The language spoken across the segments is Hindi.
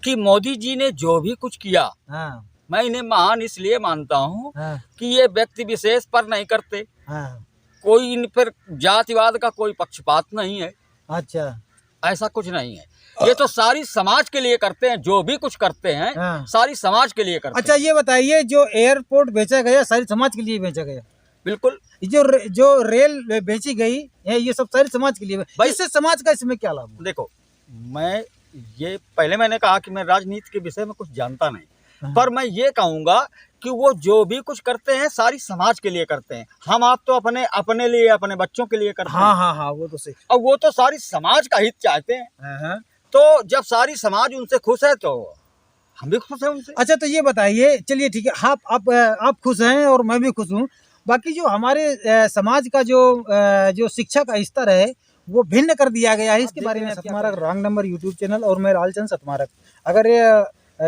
कि मोदी जी ने जो भी कुछ किया, हाँ मैं इन्हें महान इसलिए मानता हूँ हाँ कि ये व्यक्ति विशेष पर नहीं करते, हाँ। कोई इन पर जातिवाद का कोई पक्षपात नहीं है, अच्छा ऐसा कुछ नहीं है। ये तो सारी समाज के लिए करते हैं, जो भी कुछ करते हैं हाँ। सारी समाज के लिए करते अच्छा, हैं। ये बताइए, जो एयरपोर्ट बेचा गया सारी समाज के लिए बेचा गया? बिल्कुल जो रेल बेची गई है, ये सब सारी समाज के लिए। भाई इससे समाज का इसमें क्या लाभ हुआ? देखो, मैं ये पहले मैंने कहा कि मैं राजनीति के विषय में कुछ जानता नहीं, हाँ। पर मैं ये कहूँगा कि वो जो भी कुछ करते हैं सारी समाज के लिए करते हैं। हम आप तो अपने लिए, अपने बच्चों के लिए करते हाँ हैं, हाँ हाँ, वो तो सही। और वो तो सारी समाज का हित चाहते हैं। हाँ हाँ। तो जब सारी समाज उनसे खुश है तो हम भी खुश हैं उनसे। अच्छा, तो ये बताइए, चलिए ठीक है, आप खुश हैं और मैं भी खुश हूँ। बाकी जो हमारे समाज का जो शिक्षा का स्तर है वो भिन्न कर दिया गया है, इसके बारे में सतमारक रॉन्ग नंबर यूट्यूब चैनल और मैं लालचंद सतमारक। अगर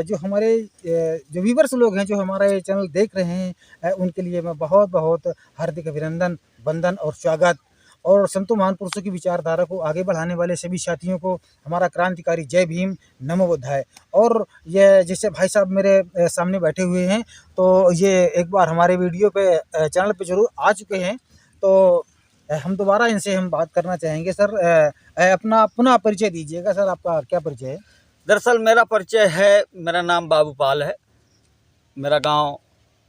जो हमारे जो व्यूवर्स लोग हैं जो हमारा ये चैनल देख रहे हैं, उनके लिए मैं बहुत बहुत हार्दिक अभिनंदन, वंदन और स्वागत। और संतों महान पुरुषों की विचारधारा को आगे बढ़ाने वाले सभी साथियों को हमारा क्रांतिकारी जय भीम, नमो बुद्धाय। और ये जैसे भाई साहब मेरे सामने बैठे हुए हैं, तो ये एक बार हमारे वीडियो पे चैनल पे जरूर आ चुके हैं, तो हम दोबारा इनसे हम बात करना चाहेंगे। सर, अपना पुनः परिचय दीजिएगा। सर, आपका क्या परिचय है? दरअसल मेरा परिचय है, मेरा नाम बाबू पाल है, मेरा गांव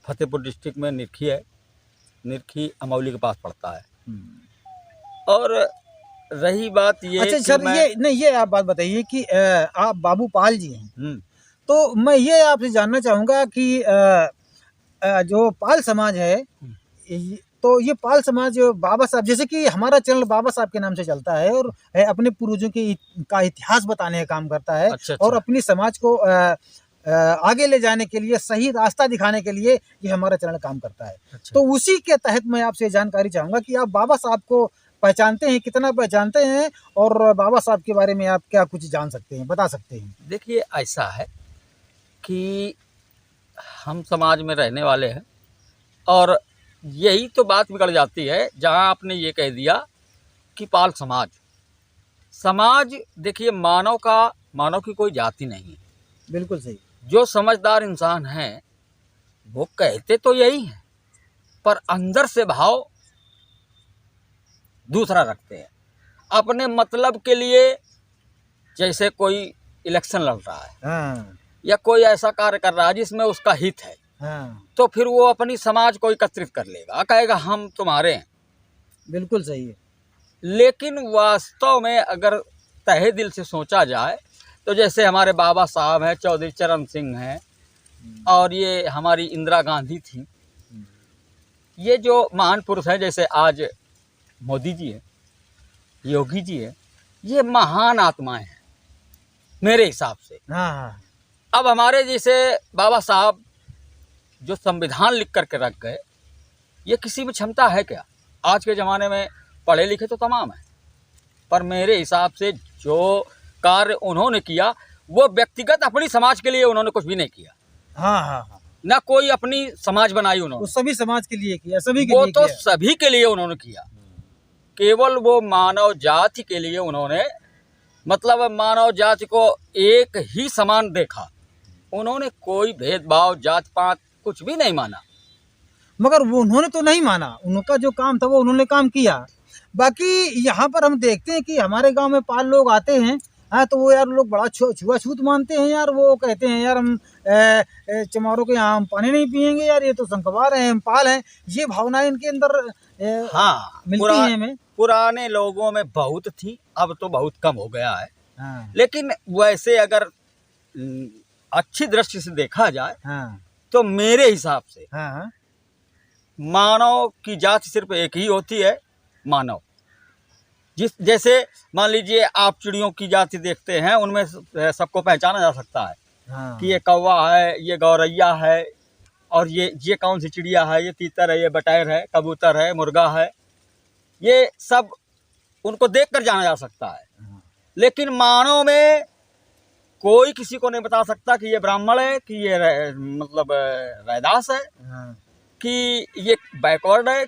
फतेहपुर डिस्ट्रिक्ट में निरखी है, निरखी अमौली के पास पड़ता है। और रही बात ये अच्छा कि सर, ये आप बात बताइए कि आप बाबू पाल जी हैं, तो मैं ये आपसे जानना चाहूँगा कि जो पाल समाज है, तो ये पाल समाज बाबा साहब, जैसे कि हमारा चैनल बाबा साहब के नाम से चलता है और अपने पूर्वजों का इतिहास बताने का काम करता है। अच्छा। और अपनी समाज को आगे ले जाने के लिए, सही रास्ता दिखाने के लिए ये हमारा चैनल काम करता है। अच्छा। तो उसी के तहत मैं आपसे जानकारी चाहूँगा कि आप बाबा साहब को पहचानते हैं, कितना पहचानते हैं, और बाबा साहब के बारे में आप क्या कुछ जान सकते हैं, बता सकते हैं? देखिए, ऐसा है कि हम समाज में रहने वाले हैं, और यही तो बात बिगड़ जाती है जहां आपने ये कह दिया कि पाल समाज। देखिए, मानव की कोई जाति नहीं है। बिल्कुल सही। जो समझदार इंसान हैं वो कहते तो यही हैं, पर अंदर से भाव दूसरा रखते हैं। अपने मतलब के लिए, जैसे कोई इलेक्शन लड़ रहा है, हाँ या कोई ऐसा कार्य कर रहा है जिसमें उसका हित है, हाँ, तो फिर वो अपनी समाज को एकत्रित कर लेगा, कहेगा हम तुम्हारे हैं। बिल्कुल सही है। लेकिन वास्तव में अगर तहे दिल से सोचा जाए तो जैसे हमारे बाबा साहब हैं, चौधरी चरण सिंह हैं, और ये हमारी इंदिरा गांधी थी, ये जो महान पुरुष हैं, जैसे आज मोदी जी हैं, योगी जी हैं, ये महान आत्माएं हैं मेरे हिसाब से। हाँ हाँ। अब हमारे जैसे बाबा साहब जो संविधान लिख करके रख गए, ये किसी में क्षमता है क्या? आज के ज़माने में पढ़े लिखे तो तमाम हैं, पर मेरे हिसाब से जो कार्य उन्होंने किया वो व्यक्तिगत अपनी समाज के लिए उन्होंने कुछ भी नहीं किया। हाँ हाँ हाँ, ना कोई अपनी समाज बनाई उन्होंने, वो सभी समाज के लिए किया, सभी के वो लिए तो किया। सभी के लिए उन्होंने किया। केवल वो मानव जाति के लिए उन्होंने, मतलब मानव जाति को एक ही समान देखा। उन्होंने कोई भेदभाव, जात पात कुछ भी नहीं माना। मगर वो उन्होंने तो नहीं माना, उनका जो काम था वो उन्होंने काम किया। बाकी यहाँ पर हम देखते हैं कि हमारे गांव में पाल लोग आते हैं, हाँ, तो वो यार लोग बड़ा छुआछूत मानते हैं यार। वो कहते हैं यार हम चमारों के यहाँ हम पानी नहीं पियेंगे यार, ये तो संकवार हैं, हम पाल हैं। ये भावना इनके अंदर हाँ, मिलती है हमें। पुराने लोगों में बहुत थी, अब तो बहुत कम हो गया है। हाँ लेकिन वैसे अगर अच्छी दृष्टि से देखा जाए, हाँ तो मेरे हिसाब से हाँ हाँ, मानव की जाति सिर्फ एक ही होती है, मानव। जैसे मान लीजिए आप चिड़ियों की जाति देखते हैं, उनमें सबको पहचाना जा सकता है हाँ। कि ये कौवा है, ये गौरैया है, और ये कौन सी चिड़िया है, ये तीतर है, ये बटैर है, कबूतर है, मुर्गा है, ये सब उनको देखकर जाना जा सकता है। लेकिन मानव में कोई किसी को नहीं बता सकता कि ये ब्राह्मण है, कि ये मतलब रैदास है, कि ये बैकवर्ड है,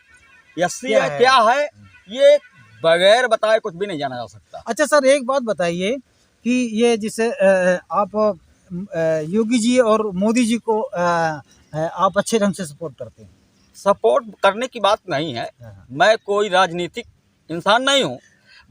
एससी है, क्या है, ये बगैर बताए कुछ भी नहीं जाना जा सकता। अच्छा सर, एक बात बताइए कि ये जिसे आप योगी जी और मोदी जी को आप अच्छे ढंग से सपोर्ट करते हैं? सपोर्ट करने की बात नहीं है, हाँ, मैं कोई राजनीतिक इंसान नहीं हूँ।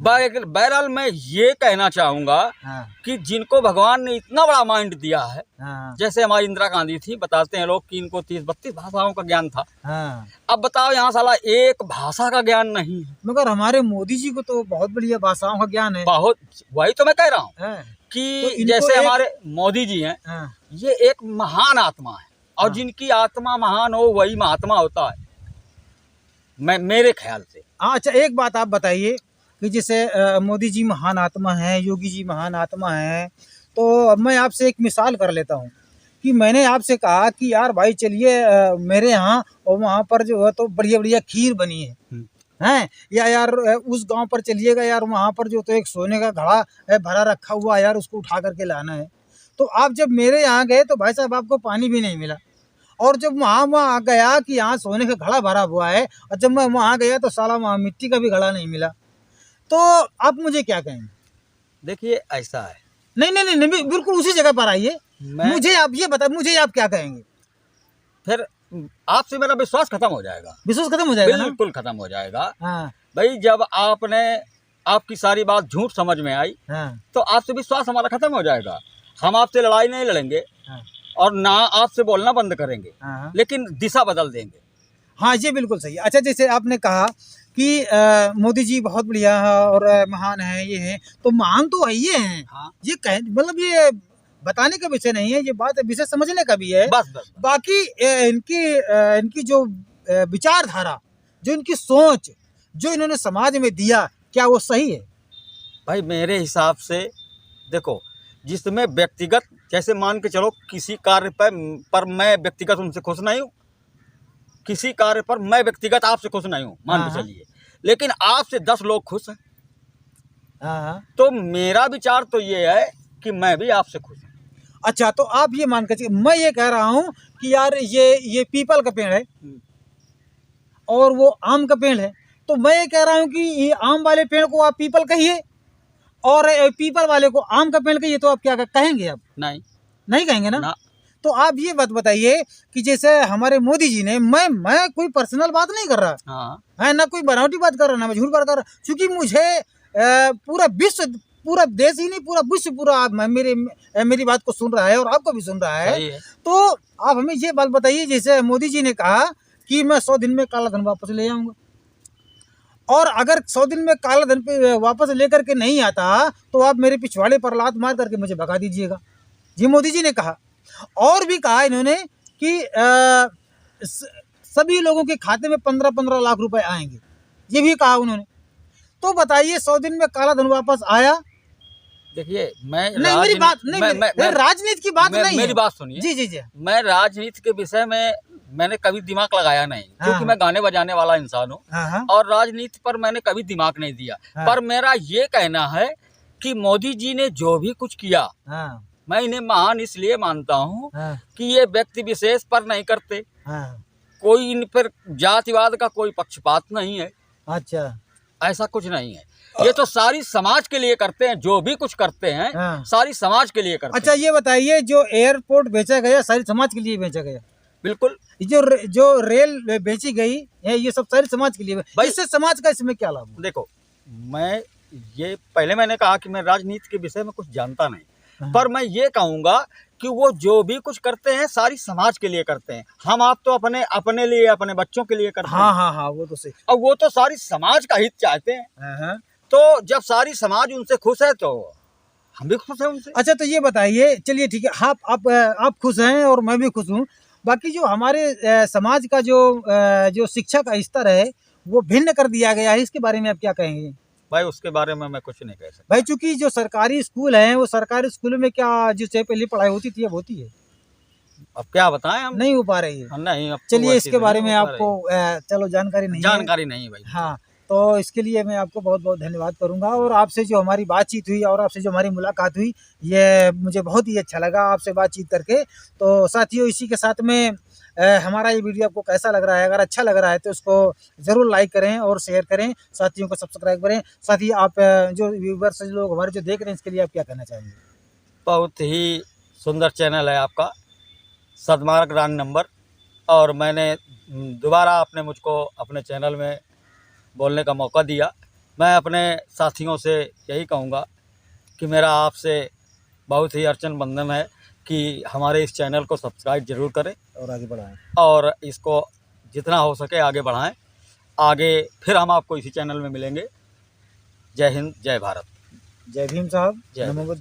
बहरहाल मैं ये कहना चाहूँगा हाँ, कि जिनको भगवान ने इतना बड़ा माइंड दिया है, हाँ, जैसे हमारी इंदिरा गांधी थी, बताते हैं लोग कि इनको 30-32 भाषाओं का ज्ञान था। हाँ। अब बताओ यहाँ साला एक भाषा का ज्ञान नहीं है। मगर हमारे मोदी जी को तो बहुत बढ़िया भाषाओं का ज्ञान है। बहुत, वही तो मैं कह रहा हूँ हाँ, कि तो इनको जैसे एक- हमारे मोदी जी हैं, हाँ, ये एक महान आत्मा है, और हाँ। जिनकी आत्मा महान हो वही महात्मा होता है, मेरे ख्याल से। हाँ, अच्छा एक बात आप बताइए कि जैसे मोदी जी महान आत्मा हैं, योगी जी महान आत्मा हैं, तो अब मैं आपसे एक मिसाल कर लेता हूँ कि मैंने आपसे कहा कि यार भाई चलिए मेरे यहाँ और वहाँ पर जो है तो बढ़िया बढ़िया खीर बनी है हैं, या यार उस गांव पर चलिएगा यार वहाँ पर जो तो एक सोने का घड़ा है भरा रखा हुआ है यार, उसको उठा करके लाना है। तो आप जब मेरे यहाँ गए तो भाई साहब आपको पानी भी नहीं मिला, और जब वहाँ गया कि यहाँ सोने का घड़ा भरा हुआ है, और जब मैं वहाँ गया तो साला वहाँ मिट्टी का भी घड़ा नहीं मिला। तो आप मुझे क्या कहेंगे? देखिए ऐसा है, नहीं नहीं नहीं, नहीं बिल्कुल उसी जगह पर आइए, मैं मुझे आप ये बता, मुझे आप क्या कहेंगे? फिर आपसे मेरा विश्वास खत्म हो जाएगा, विश्वास खत्म हो जाएगा ना? बिल्कुल खत्म हो जाएगा। हाँ, भाई जब आपकी सारी बात झूठ समझ में आई, हाँ, तो आपसे विश्वास हमारा खत्म हो जाएगा। हम आपसे लड़ाई नहीं लड़ेंगे हाँ, और ना आपसे बोलना बंद करेंगे, हाँ, लेकिन दिशा बदल देंगे। हाँ, ये बिल्कुल सही है। अच्छा जैसे आपने कहा कि मोदी जी बहुत बढ़िया है और महान है, ये है तो महान तो है ये हैं, हाँ, ये कह मतलब ये बताने का विषय नहीं है, ये बात विषय समझने का भी है। बस बस। बाकी इनकी जो विचारधारा, जो इनकी सोच, जो इन्होंने समाज में दिया, क्या वो सही है? भाई मेरे हिसाब से देखो, जिसमें व्यक्तिगत, जैसे मान के चलो किसी कार्य पर मैं व्यक्तिगत उनसे खुश नहीं हूँ, किसी कार्य पर मैं व्यक्तिगत आपसे खुश नहीं हूँ, मान के हाँ, चलिए, लेकिन आपसे 10 लोग खुश हैं, हाँ, हाँ। तो मेरा विचार तो ये है कि मैं भी आपसे खुश हूँ। अच्छा तो आप ये मान कर चलिए, मैं ये कह रहा हूँ कि यार ये पीपल का पेड़ है और वो आम का पेड़ है, तो मैं ये कह रहा हूँ कि ये आम वाले पेड़ को आप पीपल कहिए और पीपल वाले को आम का पेड़ कहिए, तो आप क्या कहेंगे? आप नहीं, नहीं कहेंगे ना? ना। तो आप ये बात बताइए कि जैसे हमारे मोदी जी ने, मैं कोई पर्सनल बात नहीं कर रहा हाँ, है ना, कोई बनावटी बात कर रहा, ना मैं झूठ बात कर रहा, क्योंकि मुझे पूरा विश्व, पूरा देश ही नहीं पूरा विश्व, पूरा मेरी बात को सुन रहा है और आपको भी सुन रहा है। सही है। तो आप हमें ये बात बताइए, जैसे मोदी जी ने कहा कि मैं 100 दिन में काला धन वापस ले आऊंगा, और अगर 100 दिन में काला धन पे वापस लेकर के नहीं आता तो आप मेरे पिछवाड़े पर लात मार करके मुझे भगा दीजिएगा, ये मोदी जी ने कहा। और भी कहा इन्होंने कि सभी लोगों के खाते में 15-15 लाख रुपए आएंगे, ये भी कहा उन्होंने। तो बताइए 100 दिन में काला धन वापस आया? देखिए मैं नहीं मेरी बात नहीं, राजनीति की बात नहीं है। मेरी बात सुनिए। जी जी जी। मैं राजनीति के विषय में मैंने कभी दिमाग लगाया नहीं, क्योंकि हाँ। मैं गाने बजाने वाला इंसान हूँ, हाँ, हाँ, और राजनीति पर मैंने कभी दिमाग नहीं दिया। हाँ। पर मेरा ये कहना है कि मोदी जी ने जो भी कुछ किया, हाँ, मैं इन्हें महान इसलिए मानता हूँ हाँ, कि ये व्यक्ति विशेष पर नहीं करते, हाँ। कोई इन पर जातिवाद का कोई पक्षपात नहीं है, अच्छा, ऐसा कुछ नहीं है। ये तो सारी समाज के लिए करते हैं, जो भी कुछ करते हैं हाँ। सारी समाज के लिए करते अच्छा हैं। ये बताइए, जो एयरपोर्ट बेचा गया सारी समाज के लिए बेचा गया, बिल्कुल। जो रेल बेची गई है ये सब सारी समाज के लिए, भाई- इससे समाज का इसमें क्या लाभ हुआ? देखो, मैं ये पहले मैंने कहा कि मैं राजनीति के विषय में कुछ जानता नहीं, हाँ। पर मैं ये कहूँगा कि वो जो भी कुछ करते हैं सारी समाज के लिए करते हैं। हम आप तो अपने लिए, अपने बच्चों के लिए करते हाँ हैं, हाँ हाँ, वो तो सही। और वो तो सारी समाज का हित चाहते हैं। हाँ, हाँ। तो जब सारी समाज उनसे खुश है तो हम भी खुश हैं उनसे। अच्छा तो ये बताइए, चलिए ठीक है, आप खुश हैं और मैं भी खुश हूँ। बाकी जो हमारे समाज का जो शिक्षा का स्तर है वो भिन्न कर दिया गया है, इसके बारे में आप क्या कहेंगे? भाई उसके बारे में मैं कुछ नहीं कह सकता। भाई चूंकि जो सरकारी स्कूल हैं वो सरकारी स्कूलों में क्या जिससे पहले पढ़ाई होती थी अब होती है? अब क्या बताएं हम, नहीं हो पा रही है। नहीं। अब तो चलिए वैसी इसके नहीं बारे हो में पा आपको चलो जानकारी नहीं है। जानकारी नहीं भाई। हाँ, तो इसके लिए मैं आपको बहुत बहुत धन्यवाद करूंगा, और आपसे जो हमारी बातचीत हुई और आपसे जो हमारी मुलाकात हुई ये मुझे बहुत ही अच्छा लगा आपसे बातचीत करके। तो साथियों, इसी के साथ में हमारा ये वीडियो आपको कैसा लग रहा है? अगर अच्छा लग रहा है तो इसको ज़रूर लाइक करें और शेयर करें, साथियों को सब्सक्राइब करें। साथ ही आप जो व्यूवर्स लोग हमारे जो देख रहे हैं इसके लिए आप क्या कहना चाहेंगे? बहुत ही सुंदर चैनल है आपका सदमार्ग रॉन्ग नंबर। और मैंने दोबारा आपने मुझको अपने चैनल में बोलने का मौका दिया। मैं अपने साथियों से यही कहूँगा कि मेरा आपसे बहुत ही अर्चन बंधन है कि हमारे इस चैनल को सब्सक्राइब ज़रूर करें और आगे बढ़ाएं। और इसको जितना हो सके आगे बढ़ाएं। आगे फिर हम आपको इसी चैनल में मिलेंगे। जय हिंद, जय भारत। जय भीम साहब। जय नमो बुद्ध।